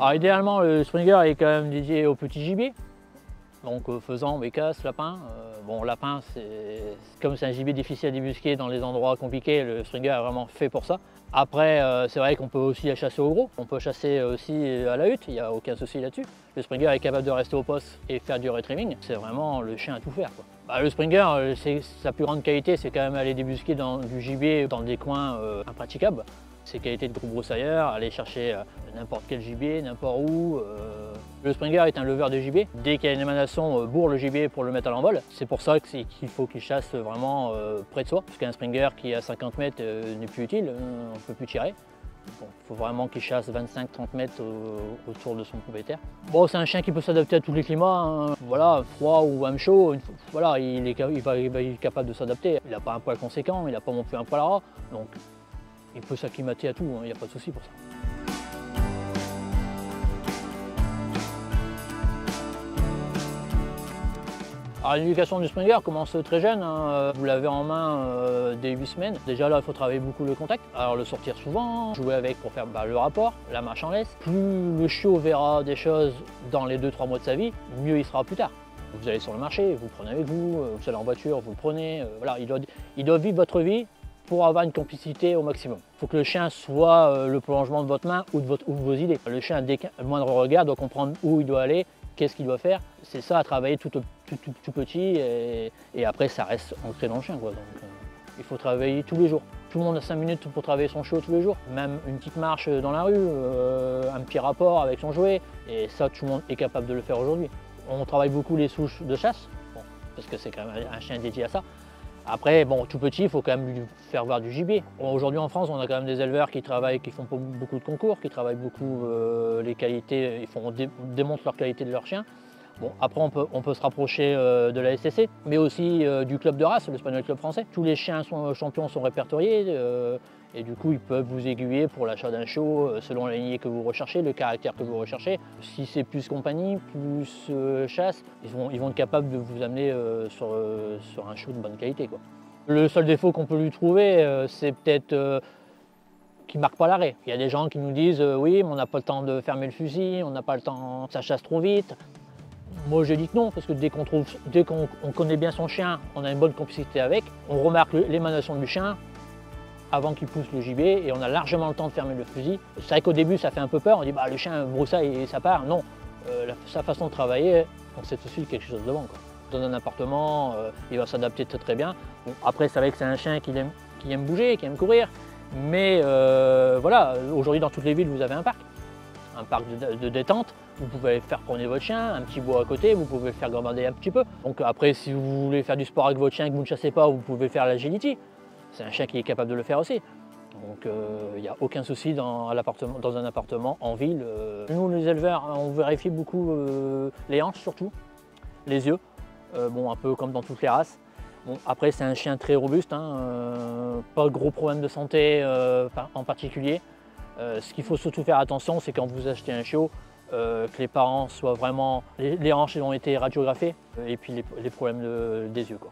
Alors idéalement, le Springer est quand même dédié au petit gibier, donc faisan, bécasse, lapin. Bon, lapin, comme c'est un gibier difficile à débusquer dans les endroits compliqués, le Springer est vraiment fait pour ça. Après, c'est vrai qu'on peut aussi la chasser au gros, on peut chasser aussi à la hutte, il n'y a aucun souci là-dessus. Le Springer est capable de rester au poste et faire du retrieving, c'est vraiment le chien à tout faire, quoi. Bah, le Springer, sa plus grande qualité, c'est quand même aller débusquer du gibier dans des coins impraticables. Ses qualités de gros broussailleur, aller chercher n'importe quel gibier, n'importe où. Le Springer est un leveur de gibier. Dès qu'il y a une émanation, bourre le gibier pour le mettre à l'envol. C'est pour ça qu'il faut qu'il chasse vraiment près de soi. Parce qu'un Springer qui est à 50 mètres n'est plus utile, on ne peut plus tirer. Il faut vraiment qu'il chasse 25-30 mètres autour de son propriétaire. Bon, c'est un chien qui peut s'adapter à tous les climats, hein. Voilà, froid ou même chaud, voilà, il est capable de s'adapter. Il n'a pas un poil conséquent, il n'a pas non plus un poil ras, donc il peut s'acclimater à tout, il n'y a pas de souci pour ça. Alors l'éducation du Springer commence très jeune, hein. Vous l'avez en main dès 8 semaines. Déjà là, il faut travailler beaucoup le contact. Alors le sortir souvent, jouer avec pour faire le rapport, la marche en laisse. Plus le chiot verra des choses dans les 2-3 mois de sa vie, mieux il sera plus tard. Vous allez sur le marché, vous le prenez avec vous allez en voiture, vous le prenez. Voilà, il doit vivre votre vie pour avoir une complicité au maximum. Il faut que le chien soit le prolongement de votre main ou de vos idées. Le chien, dès qu'un moindre regard, doit comprendre où il doit aller, qu'est-ce qu'il doit faire. C'est ça à travailler tout petit et après ça reste ancré dans le chien, quoi. Donc, il faut travailler tous les jours. Tout le monde a 5 minutes pour travailler son chiot tous les jours. Même une petite marche dans la rue, un petit rapport avec son jouet. Et ça, tout le monde est capable de le faire aujourd'hui. On travaille beaucoup les souches de chasse, bon, parce que c'est quand même un chien dédié à ça. Après, bon, tout petit, il faut quand même lui faire voir du gibier. Bon, aujourd'hui en France, on a quand même des éleveurs qui travaillent, qui font beaucoup de concours, qui travaillent beaucoup les qualités, démontrent leur qualité de leur chien. Bon, après, on peut se rapprocher de la STC, mais aussi du club de race, le Spaniel Club français. Tous les chiens champions sont répertoriés et du coup, ils peuvent vous aiguiller pour l'achat d'un chiot selon la lignée que vous recherchez, le caractère que vous recherchez. Si c'est plus compagnie, plus chasse, ils vont être capables de vous amener sur un chiot de bonne qualité, quoi. Le seul défaut qu'on peut lui trouver, c'est peut-être qui ne marque pas l'arrêt. Il y a des gens qui nous disent oui, mais on n'a pas le temps de fermer le fusil, on n'a pas le temps, ça chasse trop vite. Moi je dis que non, parce que dès qu'on connaît bien son chien, on a une bonne complicité avec, on remarque l'émanation du chien avant qu'il pousse le gibier et on a largement le temps de fermer le fusil. C'est vrai qu'au début ça fait un peu peur, on dit bah, le chien broussaille et ça part. Non, sa façon de travailler, on sait tout de suite quelque chose de bon, quoi. Dans un appartement, il va s'adapter très bien. Bon, après c'est vrai que c'est un chien qui aime bouger, qui aime courir, mais voilà, aujourd'hui dans toutes les villes vous avez un parc de détente. Vous pouvez faire promener votre chien, un petit bois à côté, vous pouvez le faire gambader un petit peu. Donc après, si vous voulez faire du sport avec votre chien et que vous ne chassez pas, vous pouvez faire l'agility. C'est un chien qui est capable de le faire aussi. Donc il n'y a aucun souci dans un appartement en ville. Nous, les éleveurs, on vérifie beaucoup les hanches surtout, les yeux. Bon, un peu comme dans toutes les races. Bon, après, c'est un chien très robuste, hein, pas de gros problèmes de santé en particulier. Ce qu'il faut surtout faire attention, c'est quand vous achetez un chiot, que les parents soient vraiment, les hanches ont été radiographiées et puis les problèmes des yeux, quoi.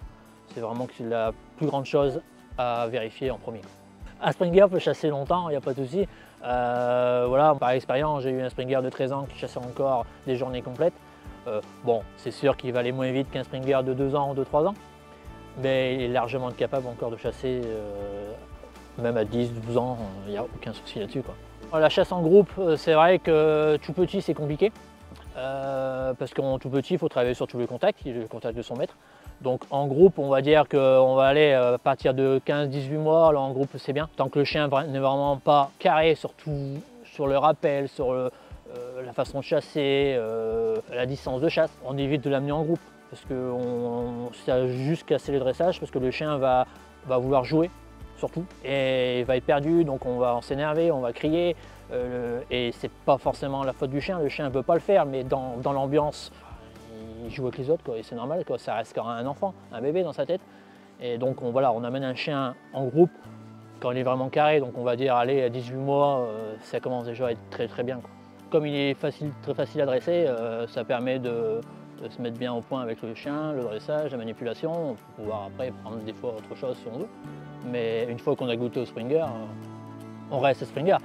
C'est vraiment la plus grande chose à vérifier en premier, quoi. Un Springer peut chasser longtemps, il n'y a pas de souci. Voilà, par expérience, j'ai eu un Springer de 13 ans qui chassait encore des journées complètes. Bon, c'est sûr qu'il va aller moins vite qu'un Springer de 2 ans ou de 3 ans, mais il est largement capable encore de chasser même à 10-12 ans, il n'y a aucun souci là-dessus, quoi. La chasse en groupe, c'est vrai que tout petit c'est compliqué, parce qu'en tout petit il faut travailler sur tous les contacts, le contact de son maître. Donc en groupe on va dire qu'on va aller à partir de 15-18 mois, là en groupe c'est bien. Tant que le chien n'est vraiment pas carré sur le rappel, sur la façon de chasser, la distance de chasse, on évite de l'amener en groupe. Parce que ça a juste cassé le dressage, parce que le chien va vouloir jouer. Surtout, et il va être perdu, donc on va s'énerver, on va crier, et c'est pas forcément la faute du chien, le chien ne peut pas le faire, mais dans l'ambiance, il joue avec les autres, quoi, et c'est normal, quoi, ça reste quand même un enfant, un bébé dans sa tête, et donc on amène un chien en groupe quand il est vraiment carré, donc on va dire, allez, à 18 mois, ça commence déjà à être très bien, quoi. Comme il est très facile à dresser, ça permet de se mettre bien au point avec le chien, le dressage, la manipulation, on peut pouvoir après prendre des fois autre chose si on veut. Mais une fois qu'on a goûté au Springer, on reste Springer.